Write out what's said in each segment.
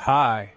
Hi.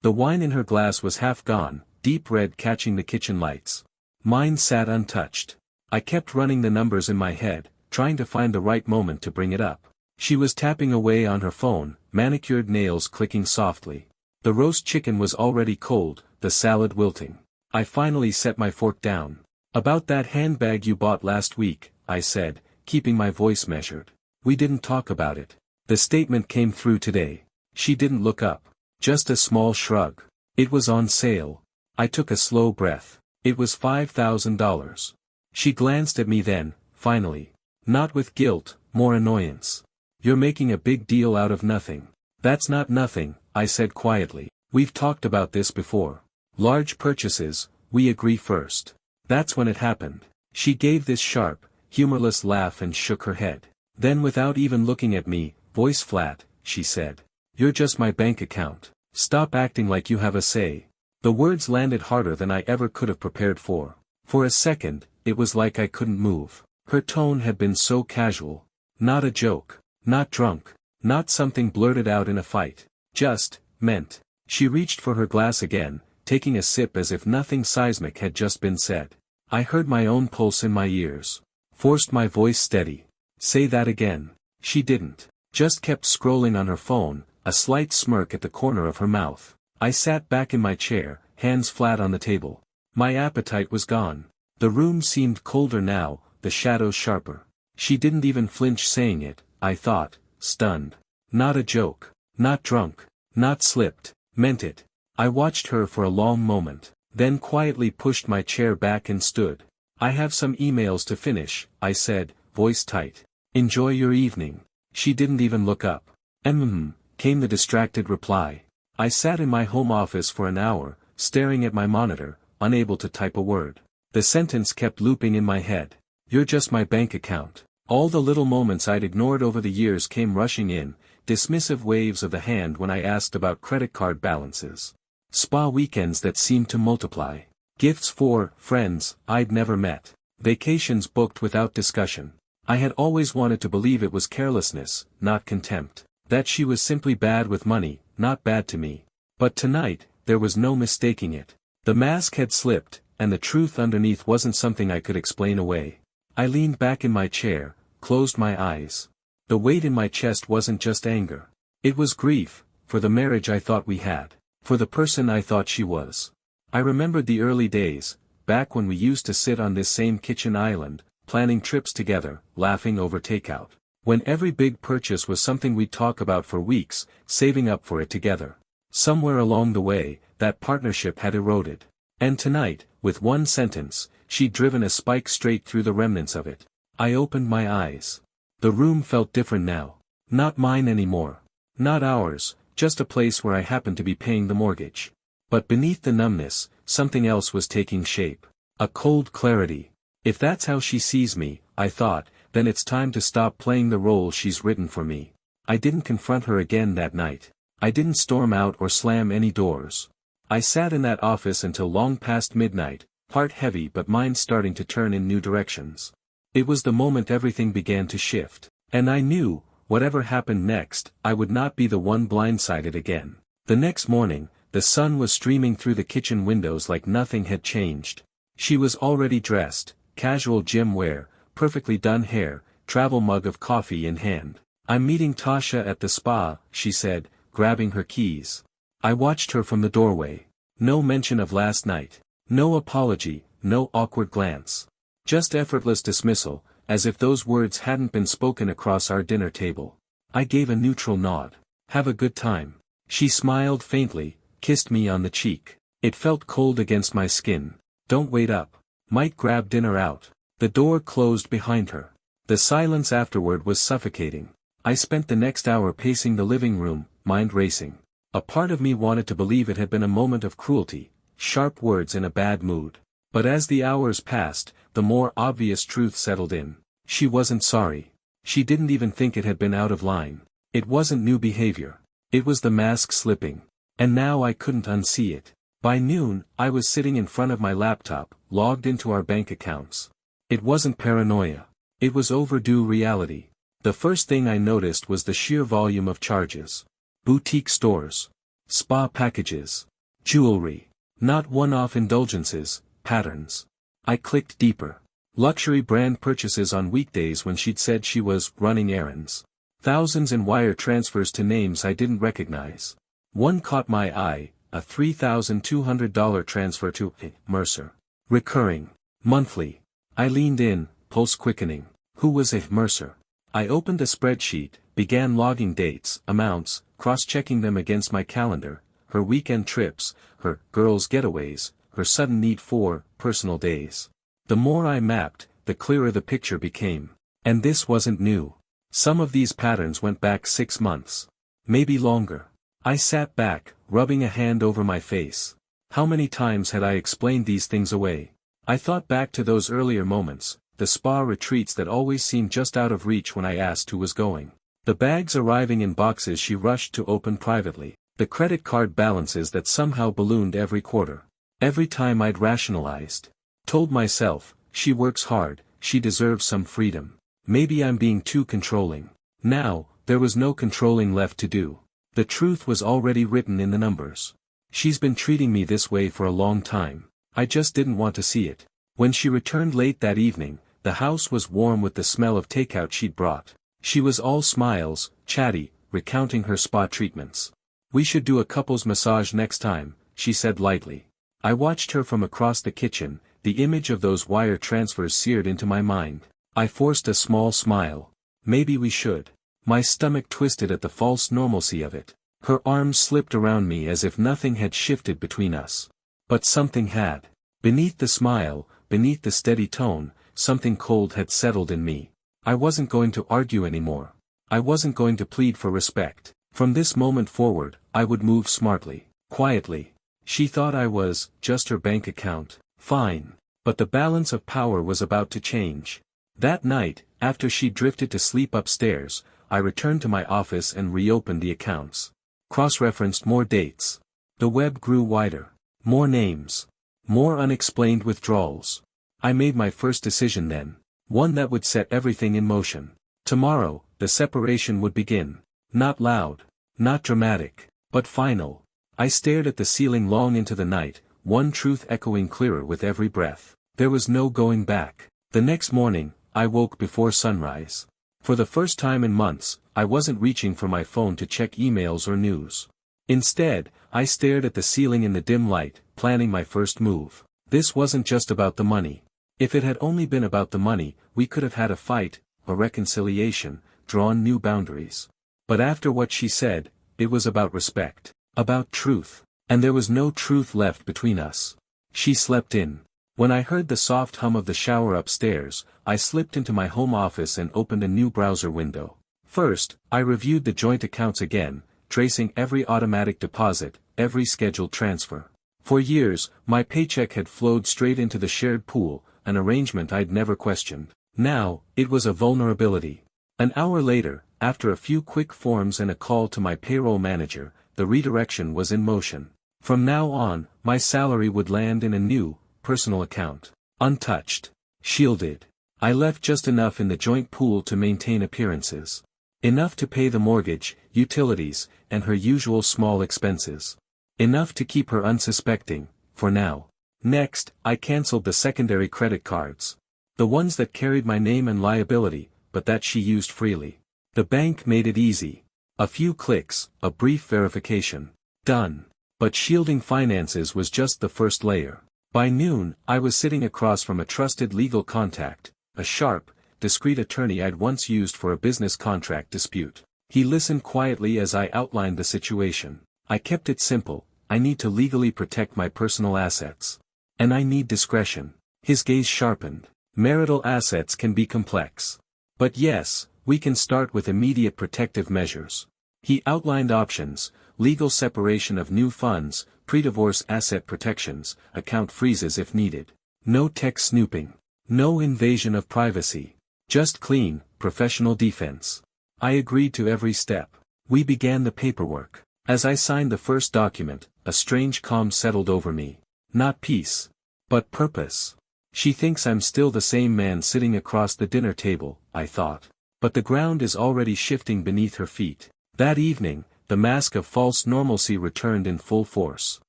The wine in her glass was half gone, deep red catching the kitchen lights. Mine sat untouched. I kept running the numbers in my head, trying to find the right moment to bring it up. She was tapping away on her phone, manicured nails clicking softly. The roast chicken was already cold, the salad wilting. I finally set my fork down. "About that handbag you bought last week," I said, keeping my voice measured. "We didn't talk about it. The statement came through today." She didn't look up. Just a small shrug. "It was on sale." I took a slow breath. "It was $5,000. She glanced at me then, finally. Not with guilt, more annoyance. "You're making a big deal out of nothing." "That's not nothing," I said quietly. "We've talked about this before. Large purchases, we agree first." That's when it happened. She gave this sharp, humorless laugh and shook her head. Then without even looking at me, voice flat, she said, "You're just my bank account. Stop acting like you have a say." The words landed harder than I ever could have prepared for. For a second, it was like I couldn't move. Her tone had been so casual. Not a joke. Not drunk. Not something blurted out in a fight. Just, meant. She reached for her glass again, taking a sip as if nothing seismic had just been said. I heard my own pulse in my ears. Forced my voice steady. "Say that again." She didn't. Just kept scrolling on her phone, a slight smirk at the corner of her mouth. I sat back in my chair, hands flat on the table. My appetite was gone. The room seemed colder now, the shadows sharper. She didn't even flinch saying it, I thought, stunned. Not a joke. Not drunk. Not slipped. Meant it. I watched her for a long moment, then quietly pushed my chair back and stood. "I have some emails to finish," I said, voice tight. "Enjoy your evening." She didn't even look up. Came the distracted reply. I sat in my home office for an hour, staring at my monitor, unable to type a word. The sentence kept looping in my head. "You're just my bank account." All the little moments I'd ignored over the years came rushing in, dismissive waves of the hand when I asked about credit card balances. Spa weekends that seemed to multiply. Gifts for friends I'd never met. Vacations booked without discussion. I had always wanted to believe it was carelessness, not contempt. That she was simply bad with money, not bad to me. But tonight, there was no mistaking it. The mask had slipped, and the truth underneath wasn't something I could explain away. I leaned back in my chair, closed my eyes. The weight in my chest wasn't just anger. It was grief, for the marriage I thought we had. For the person I thought she was. I remembered the early days, back when we used to sit on this same kitchen island, planning trips together, laughing over takeout. When every big purchase was something we'd talk about for weeks, saving up for it together. Somewhere along the way, that partnership had eroded. And tonight, with one sentence, she'd driven a spike straight through the remnants of it. I opened my eyes. The room felt different now. Not mine anymore. Not ours, just a place where I happened to be paying the mortgage. But beneath the numbness, something else was taking shape. A cold clarity. If that's how she sees me, I thought, then it's time to stop playing the role she's written for me. I didn't confront her again that night. I didn't storm out or slam any doors. I sat in that office until long past midnight, heart heavy but mind starting to turn in new directions. It was the moment everything began to shift. And I knew, whatever happened next, I would not be the one blindsided again. The next morning, the sun was streaming through the kitchen windows like nothing had changed. She was already dressed, casual gym wear, perfectly done hair, travel mug of coffee in hand. "I'm meeting Tasha at the spa," she said, grabbing her keys. I watched her from the doorway. No mention of last night. No apology, no awkward glance. Just effortless dismissal, as if those words hadn't been spoken across our dinner table. I gave a neutral nod. "Have a good time." She smiled faintly, kissed me on the cheek. It felt cold against my skin. "Don't wait up. Might grab dinner out." The door closed behind her. The silence afterward was suffocating. I spent the next hour pacing the living room, mind racing. A part of me wanted to believe it had been a moment of cruelty, sharp words in a bad mood. But as the hours passed, the more obvious truth settled in. She wasn't sorry. She didn't even think it had been out of line. It wasn't new behavior. It was the mask slipping. And now I couldn't unsee it. By noon, I was sitting in front of my laptop, logged into our bank accounts. It wasn't paranoia. It was overdue reality. The first thing I noticed was the sheer volume of charges. Boutique stores. Spa packages. Jewelry. Not one-off indulgences, patterns. I clicked deeper. Luxury brand purchases on weekdays when she'd said she was running errands. Thousands in wire transfers to names I didn't recognize. One caught my eye, a $3,200 transfer to Mercer. Recurring. Monthly. I leaned in, pulse quickening. Who was Mercer? I opened a spreadsheet, began logging dates, amounts, cross-checking them against my calendar, her weekend trips, her girls' getaways, her sudden need for personal days. The more I mapped, the clearer the picture became. And this wasn't new. Some of these patterns went back 6 months. Maybe longer. I sat back, rubbing a hand over my face. How many times had I explained these things away? I thought back to those earlier moments, the spa retreats that always seemed just out of reach when I asked who was going. The bags arriving in boxes she rushed to open privately. The credit card balances that somehow ballooned every quarter. Every time I'd rationalized. Told myself, she works hard, she deserves some freedom. Maybe I'm being too controlling. Now, there was no controlling left to do. The truth was already written in the numbers. She's been treating me this way for a long time. I just didn't want to see it. When she returned late that evening, the house was warm with the smell of takeout she'd brought. She was all smiles, chatty, recounting her spa treatments. "We should do a couples massage next time," she said lightly. I watched her from across the kitchen, the image of those wire transfers seared into my mind. I forced a small smile. Maybe we should. My stomach twisted at the false normalcy of it. Her arms slipped around me as if nothing had shifted between us. But something had. Beneath the smile, beneath the steady tone, something cold had settled in me. I wasn't going to argue anymore. I wasn't going to plead for respect. From this moment forward, I would move smartly, quietly. She thought I was just her bank account. Fine. But the balance of power was about to change. That night, after she drifted to sleep upstairs, I returned to my office and reopened the accounts. Cross-referenced more dates. The web grew wider. More names. More unexplained withdrawals. I made my first decision then. One that would set everything in motion. Tomorrow, the separation would begin. Not loud. Not dramatic. But final. I stared at the ceiling long into the night, one truth echoing clearer with every breath. There was no going back. The next morning, I woke before sunrise. For the first time in months, I wasn't reaching for my phone to check emails or news. Instead, I stared at the ceiling in the dim light, planning my first move. This wasn't just about the money. If it had only been about the money, we could have had a fight, a reconciliation, drawn new boundaries. But after what she said, it was about respect. About truth. And there was no truth left between us. She slept in. When I heard the soft hum of the shower upstairs, I slipped into my home office and opened a new browser window. First, I reviewed the joint accounts again, tracing every automatic deposit, every scheduled transfer. For years, my paycheck had flowed straight into the shared pool, an arrangement I'd never questioned. Now, it was a vulnerability. An hour later, after a few quick forms and a call to my payroll manager, the redirection was in motion. From now on, my salary would land in a new, personal account. Untouched. Shielded. I left just enough in the joint pool to maintain appearances. Enough to pay the mortgage, utilities, and her usual small expenses. Enough to keep her unsuspecting, for now. Next, I cancelled the secondary credit cards. The ones that carried my name and liability, but that she used freely. The bank made it easy. A few clicks, a brief verification. Done. But shielding finances was just the first layer. By noon, I was sitting across from a trusted legal contact, a sharp, discreet attorney I'd once used for a business contract dispute. He listened quietly as I outlined the situation. I kept it simple. I need to legally protect my personal assets. And I need discretion. His gaze sharpened. Marital assets can be complex. But yes, we can start with immediate protective measures. He outlined options: legal separation of new funds, pre-divorce asset protections, account freezes if needed. No tech snooping. No invasion of privacy. Just clean, professional defense. I agreed to every step. We began the paperwork. As I signed the first document, a strange calm settled over me. Not peace. But purpose. She thinks I'm still the same man sitting across the dinner table, I thought. But the ground is already shifting beneath her feet. That evening, the mask of false normalcy returned in full force.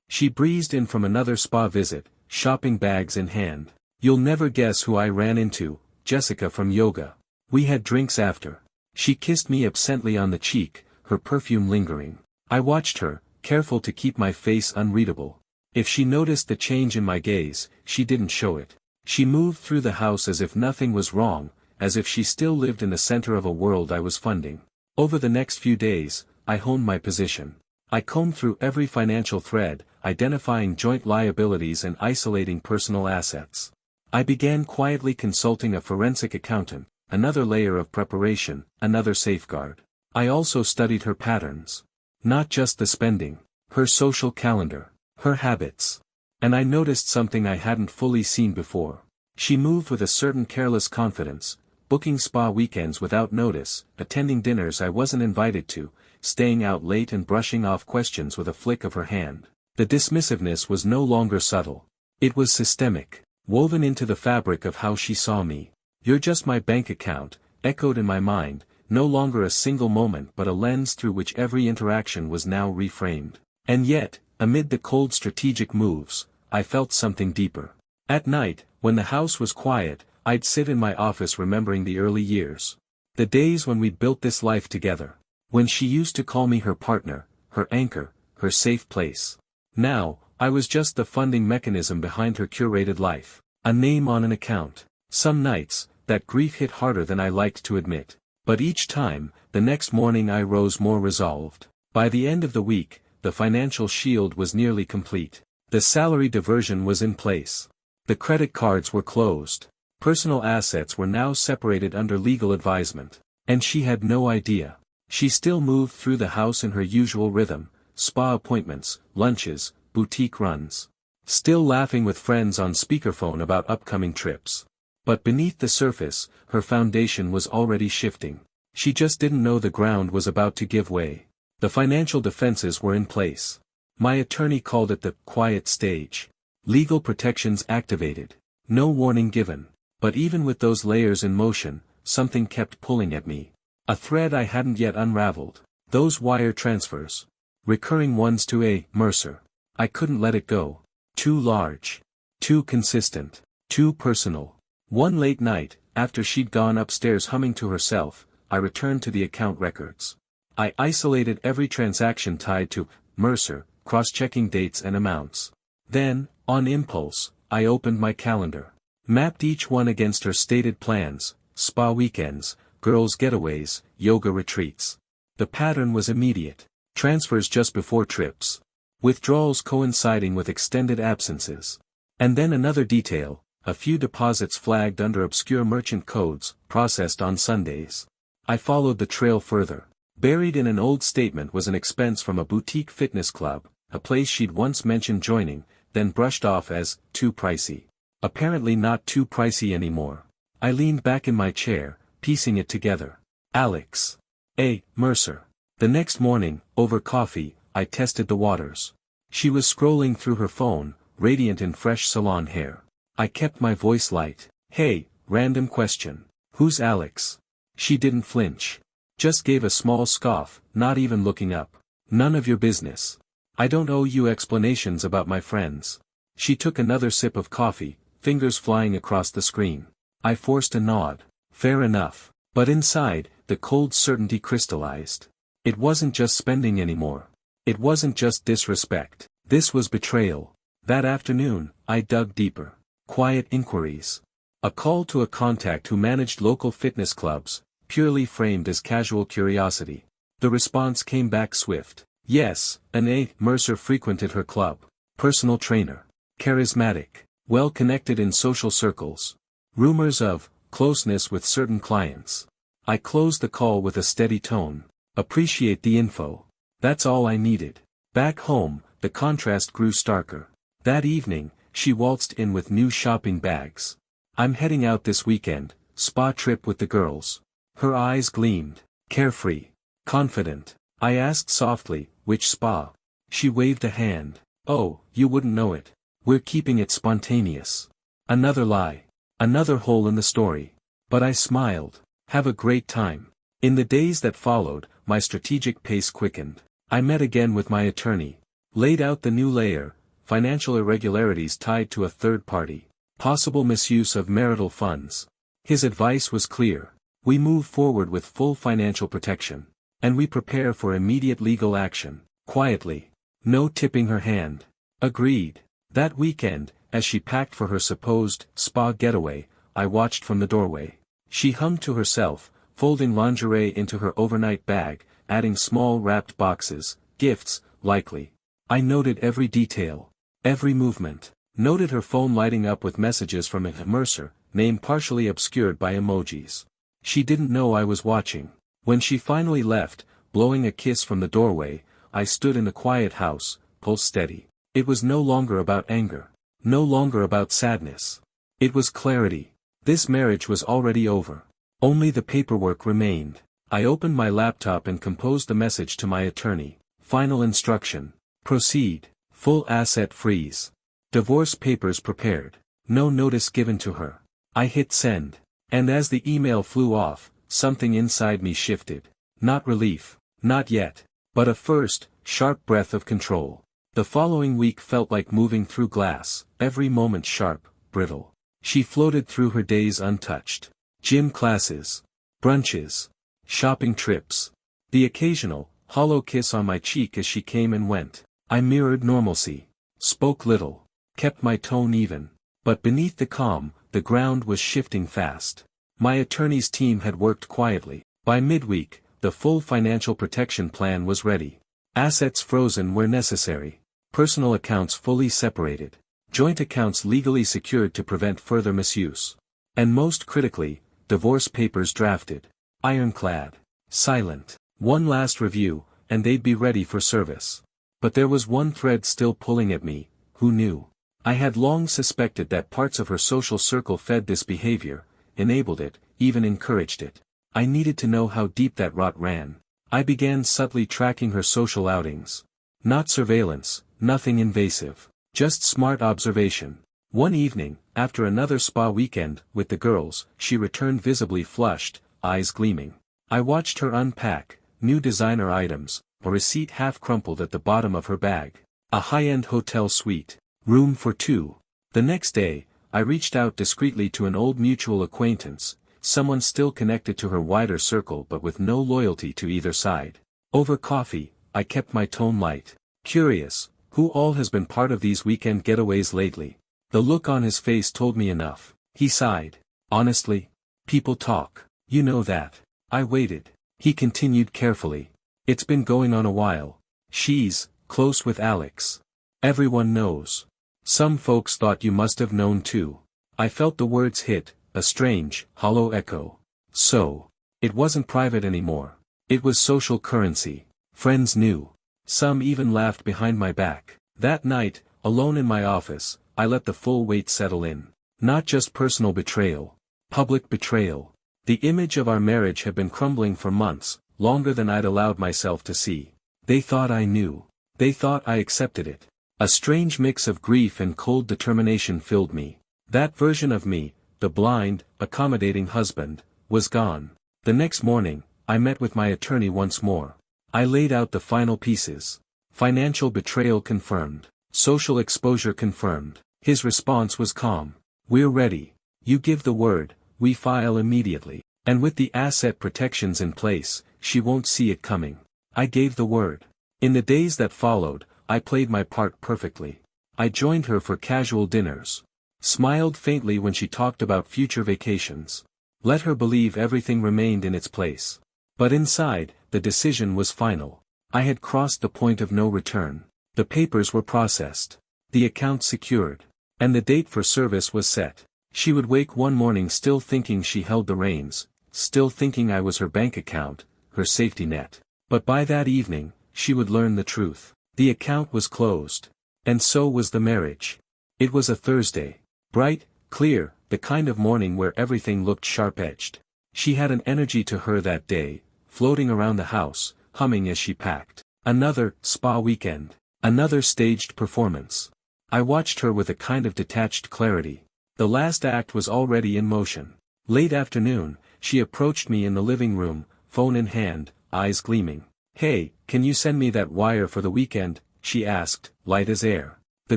She breezed in from another spa visit, shopping bags in hand. You'll never guess who I ran into, Jessica from yoga. We had drinks after. She kissed me absently on the cheek, her perfume lingering. I watched her, careful to keep my face unreadable. If she noticed the change in my gaze, she didn't show it. She moved through the house as if nothing was wrong, as if she still lived in the center of a world I was funding. Over the next few days, I honed my position. I combed through every financial thread, identifying joint liabilities and isolating personal assets. I began quietly consulting a forensic accountant, another layer of preparation, another safeguard. I also studied her patterns. Not just the spending, her social calendar, her habits. And I noticed something I hadn't fully seen before. She moved with a certain careless confidence, booking spa weekends without notice, attending dinners I wasn't invited to, staying out late and brushing off questions with a flick of her hand. The dismissiveness was no longer subtle. It was systemic, woven into the fabric of how she saw me. "You're just my bank account," echoed in my mind, no longer a single moment but a lens through which every interaction was now reframed. And yet, amid the cold strategic moves, I felt something deeper. At night, when the house was quiet, I'd sit in my office remembering the early years. The days when we built this life together. When she used to call me her partner, her anchor, her safe place. Now, I was just the funding mechanism behind her curated life. A name on an account. Some nights, that grief hit harder than I liked to admit. But each time, the next morning I rose more resolved. By the end of the week, the financial shield was nearly complete. The salary diversion was in place. The credit cards were closed. Personal assets were now separated under legal advisement. And she had no idea. She still moved through the house in her usual rhythm, spa appointments, lunches, boutique runs. Still laughing with friends on speakerphone about upcoming trips. But beneath the surface, her foundation was already shifting. She just didn't know the ground was about to give way. The financial defenses were in place. My attorney called it the quiet stage. Legal protections activated. No warning given. But even with those layers in motion, something kept pulling at me. A thread I hadn't yet unraveled. Those wire transfers. Recurring ones to a Mercer. I couldn't let it go. Too large. Too consistent. Too personal. One late night, after she'd gone upstairs humming to herself, I returned to the account records. I isolated every transaction tied to Mercer, cross-checking dates and amounts. Then, on impulse, I opened my calendar. Mapped each one against her stated plans, spa weekends, girls' getaways, yoga retreats. The pattern was immediate. Transfers just before trips. Withdrawals coinciding with extended absences. And then another detail, a few deposits flagged under obscure merchant codes, processed on Sundays. I followed the trail further. Buried in an old statement was an expense from a boutique fitness club, a place she'd once mentioned joining, then brushed off as too pricey. Apparently not too pricey anymore. I leaned back in my chair, piecing it together. Alex. A. Mercer. The next morning, over coffee, I tested the waters. She was scrolling through her phone, radiant in fresh salon hair. I kept my voice light. "Hey, random question. Who's Alex?" She didn't flinch. Just gave a small scoff, not even looking up. "None of your business. I don't owe you explanations about my friends." She took another sip of coffee, fingers flying across the screen. I forced a nod. Fair enough. But inside, the cold certainty crystallized. It wasn't just spending anymore. It wasn't just disrespect. This was betrayal. That afternoon, I dug deeper. Quiet inquiries. A call to a contact who managed local fitness clubs, purely framed as casual curiosity. The response came back swift. Yes, an A. Mercer frequented her club. Personal trainer. Charismatic. Well connected in social circles. Rumors of closeness with certain clients. I closed the call with a steady tone. Appreciate the info. That's all I needed. Back home, the contrast grew starker. That evening, she waltzed in with new shopping bags. "I'm heading out this weekend, spa trip with the girls." Her eyes gleamed. Carefree. Confident. I asked softly, "Which spa?" She waved a hand. "Oh, you wouldn't know it. We're keeping it spontaneous." Another lie. Another hole in the story. But I smiled. Have a great time. In the days that followed, my strategic pace quickened. I met again with my attorney. Laid out the new layer, financial irregularities tied to a third party. Possible misuse of marital funds. His advice was clear. We move forward with full financial protection. And we prepare for immediate legal action. Quietly. No tipping her hand. Agreed. That weekend, as she packed for her supposed spa getaway, I watched from the doorway. She hummed to herself, folding lingerie into her overnight bag, adding small wrapped boxes, gifts, likely. I noted every detail. Every movement. Noted her phone lighting up with messages from Mercer, name partially obscured by emojis. She didn't know I was watching. When she finally left, blowing a kiss from the doorway, I stood in the quiet house, pulse steady. It was no longer about anger. No longer about sadness. It was clarity. This marriage was already over. Only the paperwork remained. I opened my laptop and composed the message to my attorney. Final instruction. Proceed. Full asset freeze. Divorce papers prepared. No notice given to her. I hit send. And as the email flew off, something inside me shifted. Not relief. Not yet. But a first, sharp breath of control. The following week felt like moving through glass, every moment sharp, brittle. She floated through her days untouched. Gym classes. Brunches. Shopping trips. The occasional, hollow kiss on my cheek as she came and went. I mirrored normalcy. Spoke little. Kept my tone even. But beneath the calm, the ground was shifting fast. My attorney's team had worked quietly. By midweek, the full financial protection plan was ready. Assets frozen where necessary. Personal accounts fully separated. Joint accounts legally secured to prevent further misuse. And most critically, divorce papers drafted. Ironclad. Silent. One last review, and they'd be ready for service. But there was one thread still pulling at me. Who knew? I had long suspected that parts of her social circle fed this behavior, enabled it, even encouraged it. I needed to know how deep that rot ran. I began subtly tracking her social outings. Not surveillance, nothing invasive. Just smart observation. One evening, after another spa weekend with the girls, she returned visibly flushed, eyes gleaming. I watched her unpack, new designer items, a receipt half crumpled at the bottom of her bag. A high-end hotel suite. Room for two. The next day, I reached out discreetly to an old mutual acquaintance, someone still connected to her wider circle but with no loyalty to either side. Over coffee, I kept my tone light. Curious, who all has been part of these weekend getaways lately? The look on his face told me enough. He sighed. Honestly? People talk. You know that. I waited. He continued carefully. It's been going on a while. She's close with Alex. Everyone knows. Some folks thought you must have known too. I felt the words hit, a strange, hollow echo. So. It wasn't private anymore. It was social currency. Friends knew. Some even laughed behind my back. That night, alone in my office, I let the full weight settle in. Not just personal betrayal. Public betrayal. The image of our marriage had been crumbling for months, longer than I'd allowed myself to see. They thought I knew. They thought I accepted it. A strange mix of grief and cold determination filled me. That version of me, the blind, accommodating husband, was gone. The next morning, I met with my attorney once more. I laid out the final pieces. Financial betrayal confirmed. Social exposure confirmed. His response was calm. We're ready. You give the word, we file immediately. And with the asset protections in place, she won't see it coming. I gave the word. In the days that followed, I played my part perfectly. I joined her for casual dinners. Smiled faintly when she talked about future vacations. Let her believe everything remained in its place. But inside, the decision was final. I had crossed the point of no return. The papers were processed. The account secured. And the date for service was set. She would wake one morning still thinking she held the reins, still thinking I was her bank account, her safety net. But by that evening, she would learn the truth. The account was closed. And so was the marriage. It was a Thursday. Bright, clear, the kind of morning where everything looked sharp-edged. She had an energy to her that day, floating around the house, humming as she packed. Another spa weekend. Another staged performance. I watched her with a kind of detached clarity. The last act was already in motion. Late afternoon, she approached me in the living room, phone in hand, eyes gleaming. "Hey, can you send me that wire for the weekend?" she asked, light as air. "The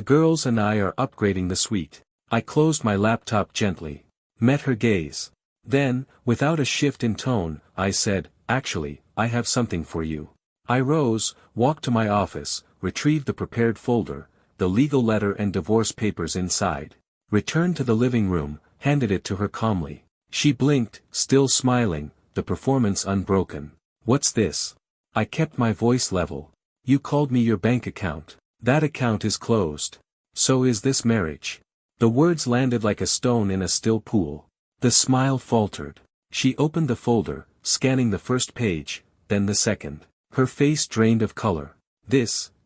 girls and I are upgrading the suite." I closed my laptop gently. Met her gaze. Then, without a shift in tone, I said, "Actually, I have something for you." I rose, walked to my office, retrieved the prepared folder, the legal letter and divorce papers inside. Returned to the living room, handed it to her calmly. She blinked, still smiling, the performance unbroken. "What's this?" I kept my voice level. "You called me your bank account. That account is closed. So is this marriage." The words landed like a stone in a still pool. The smile faltered. She opened the folder, scanning the first page, then the second. Her face drained of color.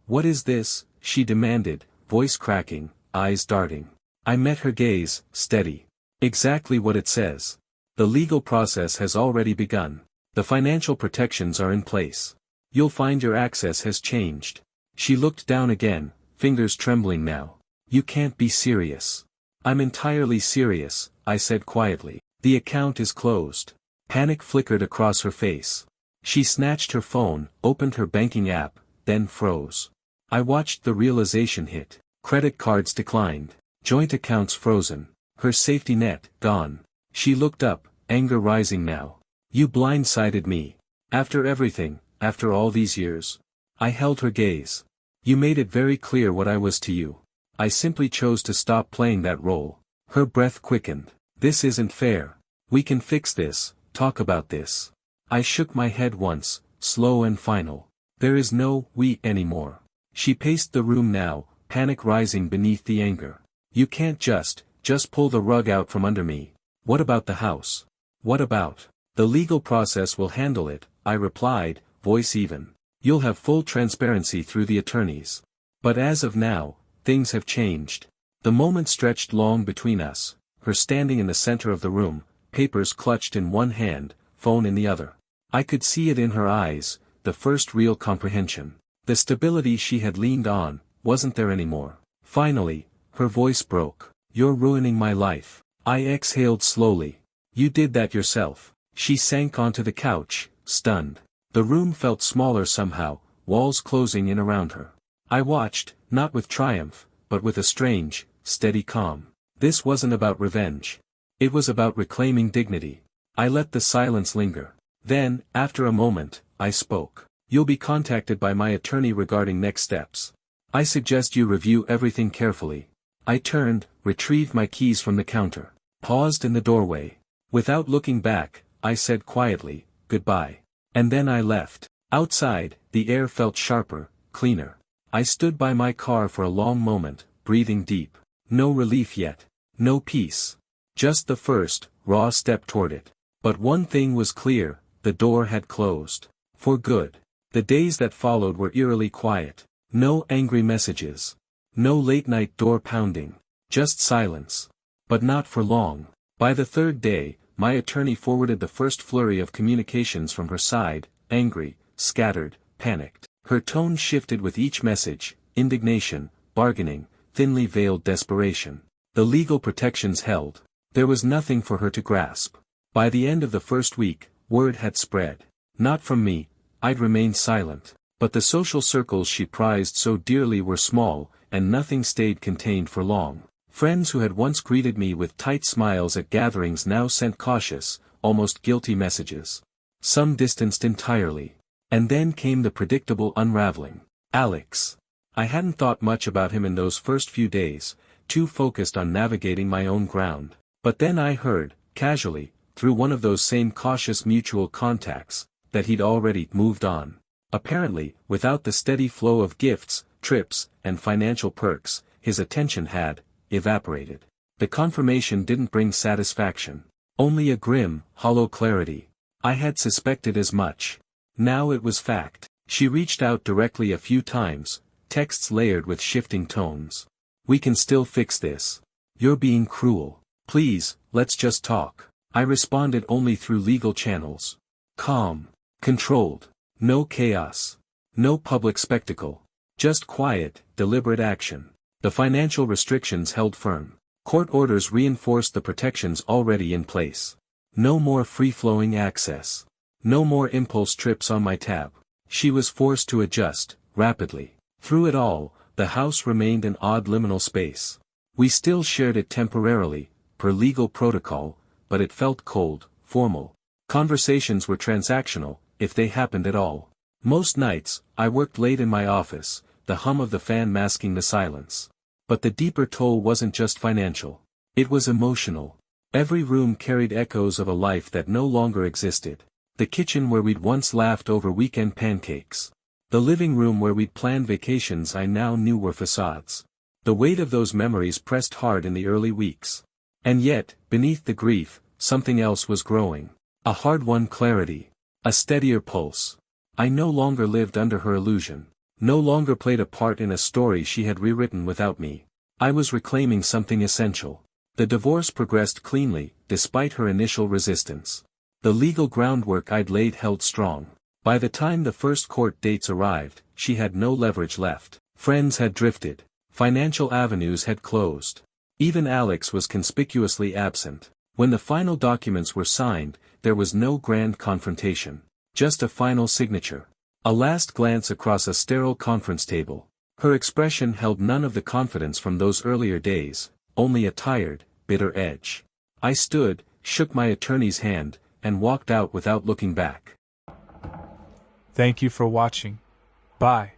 What is this?" she demanded, voice cracking, eyes darting. I met her gaze, steady. "Exactly what it says. The legal process has already begun. The financial protections are in place. You'll find your access has changed." She looked down again, fingers trembling now. "You can't be serious." "I'm entirely serious," I said quietly. "The account is closed." Panic flickered across her face. She snatched her phone, opened her banking app, then froze. I watched the realization hit. Credit cards declined. Joint accounts frozen. Her safety net, gone. She looked up, anger rising now. "You blindsided me. After everything, after all these years." I held her gaze. "You made it very clear what I was to you. I simply chose to stop playing that role." Her breath quickened. "This isn't fair. We can fix this, talk about this." I shook my head once, slow and final. "There is no we anymore." She paced the room now, panic rising beneath the anger. "You can't just pull the rug out from under me. What about the house? What about?" "The legal process will handle it," I replied, voice even. "You'll have full transparency through the attorneys. But as of now, things have changed." The moment stretched long between us, her standing in the center of the room, papers clutched in one hand, phone in the other. I could see it in her eyes, the first real comprehension. The stability she had leaned on, wasn't there anymore. Finally, her voice broke. "You're ruining my life." I exhaled slowly. "You did that yourself." She sank onto the couch, stunned. The room felt smaller somehow, walls closing in around her. I watched, not with triumph, but with a strange, steady calm. This wasn't about revenge. It was about reclaiming dignity. I let the silence linger. Then, after a moment, I spoke. "You'll be contacted by my attorney regarding next steps. I suggest you review everything carefully." I turned, retrieved my keys from the counter, paused in the doorway. Without looking back, I said quietly, "Goodbye." And then I left. Outside, the air felt sharper, cleaner. I stood by my car for a long moment, breathing deep. No relief yet. No peace. Just the first, raw step toward it. But one thing was clear, the door had closed. For good. The days that followed were eerily quiet. No angry messages. No late-night door pounding. Just silence. But not for long. By the third day, my attorney forwarded the first flurry of communications from her side, angry, scattered, panicked. Her tone shifted with each message, indignation, bargaining, thinly veiled desperation. The legal protections held. There was nothing for her to grasp. By the end of the first week, word had spread. Not from me, I'd remained silent. But the social circles she prized so dearly were small, and nothing stayed contained for long. Friends who had once greeted me with tight smiles at gatherings now sent cautious, almost guilty messages. Some distanced entirely. And then came the predictable unraveling. Alex. I hadn't thought much about him in those first few days, too focused on navigating my own ground. But then I heard, casually, through one of those same cautious mutual contacts, that he'd already moved on. Apparently, without the steady flow of gifts, trips, and financial perks, his attention had evaporated. The confirmation didn't bring satisfaction. Only a grim, hollow clarity. I had suspected as much. Now it was fact. She reached out directly a few times, texts layered with shifting tones. "We can still fix this. You're being cruel. Please, let's just talk." I responded only through legal channels. Calm. Controlled. No chaos. No public spectacle. Just quiet, deliberate action. The financial restrictions held firm. Court orders reinforced the protections already in place. No more free-flowing access. No more impulse trips on my tab. She was forced to adjust, rapidly. Through it all, the house remained an odd liminal space. We still shared it temporarily, per legal protocol, but it felt cold, formal. Conversations were transactional, if they happened at all. Most nights, I worked late in my office, the hum of the fan masking the silence. But the deeper toll wasn't just financial. It was emotional. Every room carried echoes of a life that no longer existed. The kitchen where we'd once laughed over weekend pancakes. The living room where we'd planned vacations I now knew were facades. The weight of those memories pressed hard in the early weeks. And yet, beneath the grief, something else was growing. A hard-won clarity. A steadier pulse. I no longer lived under her illusion. No longer played a part in a story she had rewritten without me. I was reclaiming something essential. The divorce progressed cleanly, despite her initial resistance. The legal groundwork I'd laid held strong. By the time the first court dates arrived, she had no leverage left. Friends had drifted. Financial avenues had closed. Even Alex was conspicuously absent. When the final documents were signed, there was no grand confrontation. Just a final signature. A last glance across a sterile conference table. Her expression held none of the confidence from those earlier days, only a tired, bitter edge. I stood, shook my attorney's hand, and walked out without looking back. Thank you for watching. Bye.